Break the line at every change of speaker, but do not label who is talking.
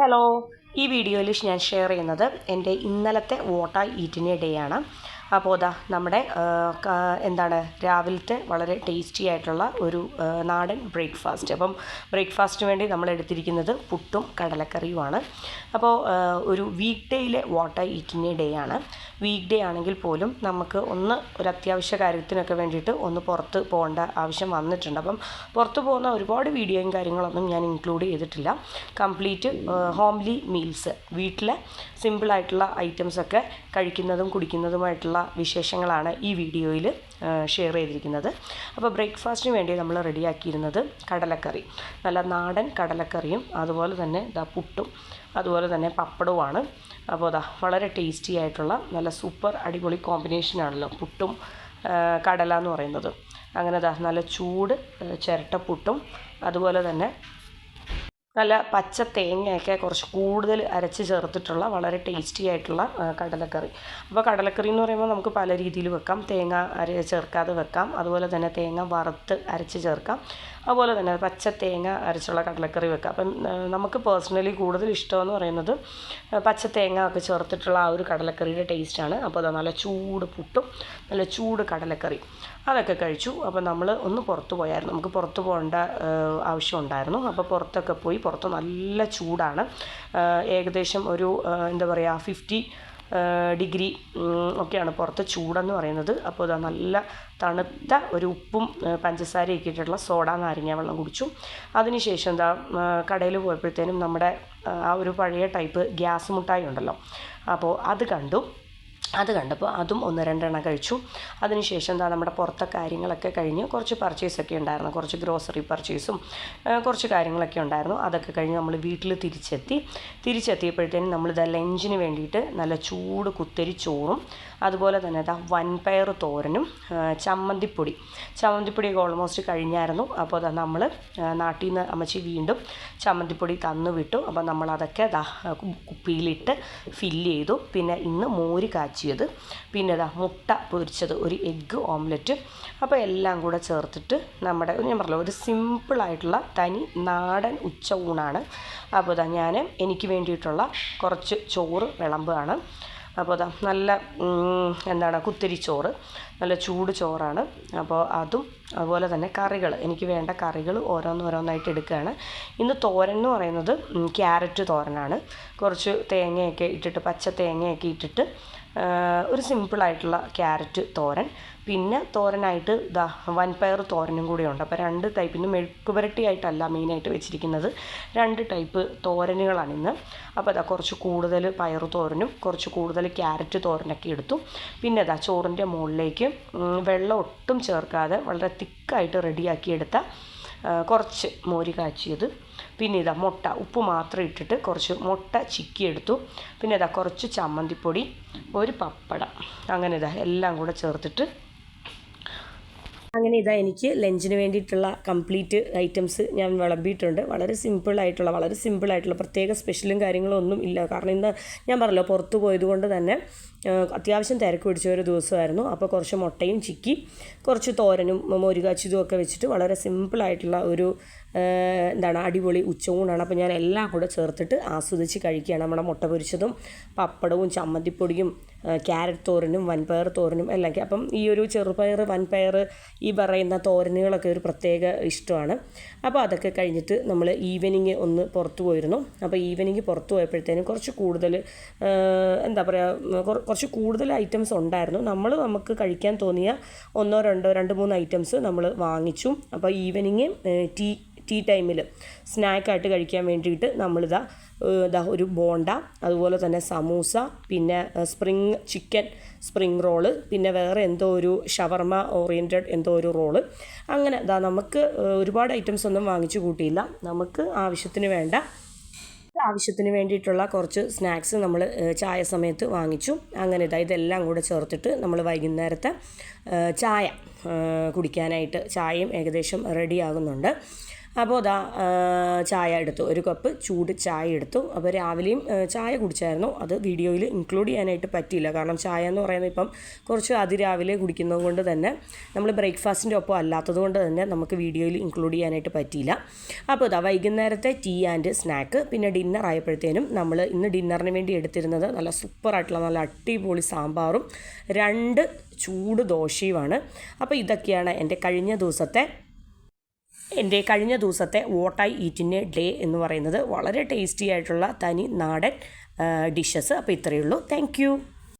Hello, ഈ വീഡിയോയിൽ ഞാൻ ഷെയർ ചെയ്യുന്നത് എൻ്റെ ഇന്നലത്തെ വാട്ട് ഐ ഈറ്റിനെ ഡേ ആണ്. അപ്പോൾ അതാ നമ്മുടെ രാവിലത്തെ വളരെ ടേസ്റ്റി ആയിട്ടുള്ള ഒരു നാടൻ ബ്രേക്ക്ഫാസ്റ്റ്. അപ്പം ബ്രേക്ക്ഫാസ്റ്റിന് വേണ്ടി നമ്മൾ എടുത്തിരിക്കുന്നത് പുട്ടും കടലക്കറിയുമാണ്. അപ്പോൾ ഒരു വീക്ക് ഡേയിലെ വാട്ട് ഐ ഈറ്റിനെ ഡേ ആണ്. വീക്ക് ഡേ ആണെങ്കിൽ പോലും നമുക്ക് ഒരു അത്യാവശ്യ കാര്യത്തിനൊക്കെ വേണ്ടിയിട്ട് ഒന്ന് പുറത്ത് പോകേണ്ട ആവശ്യം വന്നിട്ടുണ്ട്. അപ്പം പുറത്ത് പോകുന്ന ഒരുപാട് വീഡിയോയും കാര്യങ്ങളൊന്നും ഞാൻ ഇൻക്ലൂഡ് ചെയ്തിട്ടില്ല. കംപ്ലീറ്റ് ഹോംലി മീൽസ്, വീട്ടിലെ സിമ്പിളായിട്ടുള്ള ഐറ്റംസൊക്കെ കഴിക്കുന്നതും കുടിക്കുന്നതുമായിട്ടുള്ള വിശേഷങ്ങളാണ് ഈ വീഡിയോയിൽ ഷെയർ ചെയ്തിരിക്കുന്നത്. അപ്പോൾ ബ്രേക്ക്ഫാസ്റ്റിന് വേണ്ടി നമ്മൾ റെഡിയാക്കിയിരുന്നത് കടലക്കറി, നല്ല നാടൻ കടലക്കറിയും അതുപോലെ തന്നെ പുട്ടും അതുപോലെ തന്നെ പപ്പടവുമാണ്. അപ്പോൾ വളരെ ടേസ്റ്റി ആയിട്ടുള്ള നല്ല സൂപ്പർ അടിപൊളി കോമ്പിനേഷനാണല്ലോ പുട്ടും കടല എന്ന് പറയുന്നത്. അങ്ങനെ നല്ല ചൂട് ചിരട്ടപ്പുട്ടും അതുപോലെ തന്നെ നല്ല പച്ച തേങ്ങയൊക്കെ കുറച്ച് കൂടുതൽ അരച്ച് ചേർത്തിട്ടുള്ള വളരെ ടേസ്റ്റി ആയിട്ടുള്ള കടലക്കറി. അപ്പോൾ കടലക്കറി എന്ന് പറയുമ്പോൾ നമുക്ക് പല രീതിയിൽ വെക്കാം. തേങ്ങ ചേർക്കാതെ വെക്കാം, അതുപോലെ തന്നെ തേങ്ങ വറുത്ത് അരച്ച് ചേർക്കാം, അതുപോലെ തന്നെ പച്ച തേങ്ങ അരച്ചുള്ള കടലക്കറി വെക്കാം. അപ്പം നമുക്ക് പേഴ്സണലി കൂടുതൽ ഇഷ്ടമെന്ന് പറയുന്നത് പച്ച തേങ്ങ ഒക്കെ ചേർത്തിട്ടുള്ള ആ ഒരു കടലക്കറിയുടെ ടേസ്റ്റാണ്. അപ്പോൾ നല്ല ചൂട് പുട്ടും നല്ല ചൂട് കടലക്കറി അതൊക്കെ കഴിച്ചു. അപ്പോൾ നമ്മൾ ഒന്ന് പുറത്ത് പോയായിരുന്നു, നമുക്ക് പുറത്ത് പോകേണ്ട ആവശ്യമുണ്ടായിരുന്നു. അപ്പോൾ പുറത്തൊക്കെ പോയി. പുറത്ത് നല്ല ചൂടാണ്, ഏകദേശം ഒരു 50 ഡിഗ്രി ഒക്കെയാണ് പുറത്ത് ചൂടെന്ന് പറയുന്നത്. അപ്പോൾ നല്ല തണുത്ത ഒരു ഉപ്പും പഞ്ചസാരയൊക്കെ ഇട്ടിട്ടുള്ള സോഡ നാരങ്ങ വെള്ളം കുടിച്ചു. അതിനുശേഷം കടയിൽ പോയപ്പോഴത്തേനും നമ്മുടെ ആ ഒരു പഴയ ടൈപ്പ് ഗ്യാസ് മുട്ടായി ഉണ്ടല്ലോ, അപ്പോൾ അത് കണ്ടപ്പോൾ അതും 1-2 കഴിച്ചു. അതിനുശേഷം നമ്മുടെ പുറത്തെ കാര്യങ്ങളൊക്കെ കഴിഞ്ഞ് കുറച്ച് പർച്ചേസൊക്കെ ഉണ്ടായിരുന്നു, കുറച്ച് ഗ്രോസറി പർച്ചേസും കുറച്ച് കാര്യങ്ങളൊക്കെ ഉണ്ടായിരുന്നു. അതൊക്കെ കഴിഞ്ഞ് നമ്മൾ വീട്ടിൽ തിരിച്ചെത്തിയപ്പോഴത്തേനും നമ്മൾ ലഞ്ചിന് വേണ്ടിയിട്ട് നല്ല ചൂട് കുത്തരി ചോറും അതുപോലെ തന്നെ വൻപയർ തോരനും ചമ്മന്തിപ്പൊടിയൊക്കെ ഓൾമോസ്റ്റ് കഴിഞ്ഞായിരുന്നു. അപ്പോൾ നമ്മൾ നാട്ടിൽ നിന്ന് അമ്മച്ചി വീണ്ടും ചമ്മന്തിപ്പൊടി തന്നു വിട്ടു. അപ്പോൾ നമ്മളതൊക്കെ കുപ്പിയിലിട്ട് ഫില്ല് ചെയ്തു. പിന്നെ ഇന്ന് മോര് കാച്ചിയത്, പിന്നെ മുട്ട പൊരിച്ചത്, ഒരു എഗ്ഗ് ഓംലെറ്റ്. അപ്പോൾ എല്ലാം കൂടെ ചേർത്തിട്ട് ഞാൻ പറഞ്ഞല്ലോ ഒരു സിമ്പിളായിട്ടുള്ള തനി നാടൻ ഉച്ച ഊണാണ്. അപ്പോൾ ഞാൻ എനിക്ക് വേണ്ടിയിട്ടുള്ള കുറച്ച് ചോറ് വിളമ്പുകയാണ്. അപ്പോൾ നല്ല കുത്തിരിച്ചോറ്, നല്ല ചൂട് ചോറാണ്. അപ്പോൾ അതും അതുപോലെ തന്നെ കറികൾ, എനിക്ക് വേണ്ട കറികൾ ഓരോന്നായിട്ട് എടുക്കുകയാണ്. ഇന്ന് തോരൻ എന്ന് പറയുന്നത് ക്യാരറ്റ് തോരനാണ്. കുറച്ച് തേങ്ങയൊക്കെ ഇട്ടിട്ട്, പച്ച തേങ്ങയൊക്കെ ഇട്ടിട്ട് ഒരു സിമ്പിളായിട്ടുള്ള ക്യാരറ്റ് തോരൻ. പിന്നെ തോരനായിട്ട് വൻപയർ തോരനും കൂടിയുണ്ട്. അപ്പോൾ 2 ടൈപ്പിന് മെഴുക്കുപുരട്ടിയായിട്ടല്ല മെയിനായിട്ട് വെച്ചിരിക്കുന്നത്, 2 ടൈപ്പ് തോരനുകളാണ് ഇന്ന്. അപ്പോൾ കുറച്ച് കൂടുതൽ പയർ തോരനും കുറച്ച് കൂടുതൽ ക്യാരറ്റ് തോരനൊക്കെ എടുത്തു. പിന്നെ ചോറിൻ്റെ മുകളിലേക്ക് വെള്ളം ഒട്ടും ചേർക്കാതെ വളരെ തിക്കായിട്ട് റെഡിയാക്കിയെടുത്ത കുറച്ച് മോര് കാച്ചിയത്, പിന്നെ മുട്ട, ഉപ്പ് മാത്രം ഇട്ടിട്ട് കുറച്ച് മുട്ട ചിക്കിയെടുത്തു. പിന്നെ കുറച്ച് ചമ്മന്തിപ്പൊടി, ഒരു പപ്പടം, അങ്ങനെ എല്ലാം കൂടെ ചേർത്തിട്ട് എനിക്ക് ലഞ്ചിന് വേണ്ടിയിട്ടുള്ള കംപ്ലീറ്റ് ഐറ്റംസ് ഞാൻ വിളമ്പിയിട്ടുണ്ട്. വളരെ സിമ്പിളായിട്ടുള്ള പ്രത്യേക സ്പെഷ്യലും കാര്യങ്ങളും ഒന്നും ഇല്ല. കാരണം ഇന്ന് ഞാൻ പറഞ്ഞല്ലോ പുറത്ത് പോയതുകൊണ്ട് തന്നെ അത്യാവശ്യം തിരക്ക് പിടിച്ച ഒരു ദിവസമായിരുന്നു. അപ്പോൾ കുറച്ച് മുട്ടയും ചിക്കി കുറച്ച് തോരനും മോര് കാച്ചിയതും ഒക്കെ വെച്ചിട്ട് വളരെ സിമ്പിളായിട്ടുള്ള ഒരു അടിപൊളി ഉച്ചയൂണാണ്. അപ്പോൾ ഞാൻ എല്ലാം കൂടെ ചേർത്തിട്ട് ആസ്വദിച്ച് കഴിക്കുകയാണ്. നമ്മുടെ മുട്ട പൊരിച്ചതും പപ്പടവും ചമ്മന്തിപ്പൊടിയും ക്യാരറ്റ് തോരനും വൻപയർ തോരനും എല്ലാം. അപ്പം ഈ ഒരു ചെറുപയർ, വൻപയർ, ഈ പറയുന്ന തോരനുകളൊക്കെ ഒരു പ്രത്യേക ഇഷ്ടമാണ്. അപ്പോൾ അതൊക്കെ കഴിഞ്ഞിട്ട് നമ്മൾ ഈവനിങ് ഒന്ന് പുറത്ത് പോയിരുന്നു. അപ്പോൾ ഈവനിങ് പുറത്ത് പോയപ്പോഴത്തേനും കുറച്ച് കൂടുതൽ കുറച്ച് കൂടുതൽ ഐറ്റംസ് ഉണ്ടായിരുന്നു. നമുക്ക് കഴിക്കാൻ തോന്നിയ 1-2-3 ഐറ്റംസ് നമ്മൾ വാങ്ങിച്ചു. അപ്പോൾ ഈവനിങ് ടീ ടൈമിൽ സ്നാക്കായിട്ട് കഴിക്കാൻ വേണ്ടിയിട്ട് ഒരു ബോണ്ട, അതുപോലെ തന്നെ സമൂസ, പിന്നെ ചിക്കൻ സ്പ്രിങ് റോള്, പിന്നെ വേറെ എന്തോ ഒരു ഷവർമ ഓറിയൻറ്റഡ് എന്തോ ഒരു റോള്, അങ്ങനെ നമുക്ക് ഒരുപാട് ഐറ്റംസ് ഒന്നും വാങ്ങിച്ചു കൂട്ടിയില്ല. നമുക്ക് ആവശ്യത്തിന് വേണ്ടിയിട്ടുള്ള കുറച്ച് സ്നാക്സ് നമ്മൾ ചായ സമയത്ത് വാങ്ങിച്ചു. അങ്ങനെ ഇതെല്ലാം കൂടെ ചേർത്തിട്ട് നമ്മൾ വൈകുന്നേരത്തെ ചായ കുടിക്കാനായിട്ട് ചായയും ഏകദേശം റെഡി ആകുന്നുണ്ട്. അപ്പോൾ അതാ ചായ എടുത്തു, ഒരു കപ്പ് ചൂട് ചായ എടുത്തു. അപ്പോൾ രാവിലെയും ചായ കുടിച്ചായിരുന്നു. അത് വീഡിയോയിൽ ഇൻക്ലൂഡ് ചെയ്യാനായിട്ട് പറ്റിയില്ല, കാരണം ചായ എന്ന് പറയുന്നത് ഇപ്പം കുറച്ച് അതിരാവിലെ കുടിക്കുന്നത് കൊണ്ട് തന്നെ നമ്മൾ ബ്രേക്ക്ഫാസ്റ്റിൻ്റെ ഒപ്പം അല്ലാത്തത് കൊണ്ട് തന്നെ നമുക്ക് വീഡിയോയിൽ ഇൻക്ലൂഡ് ചെയ്യാനായിട്ട് പറ്റിയില്ല. അപ്പോൾ ഇതാ വൈകുന്നേരത്തെ ടീ ആൻഡ് സ്നാക്ക്. പിന്നെ ഡിന്നർ ആയപ്പോഴത്തേനും നമ്മൾ ഇന്ന് ഡിന്നറിന് വേണ്ടി എടുത്തിരുന്നത് നല്ല സൂപ്പറായിട്ടുള്ള നല്ല അടിപൊളി സാമ്പാറും 2 ചൂട് ദോശയുമാണ്. അപ്പോൾ ഇതൊക്കെയാണ് എൻ്റെ കഴിഞ്ഞ ദിവസത്തെ what I eat in A day എന്ന് പറയുന്നത്. വളരെ ടേസ്റ്റി ആയിട്ടുള്ള തനി നാടൻ ഡിഷസ്. അപ്പോൾ ഇത്രയേ ഉള്ളൂ. Thank you.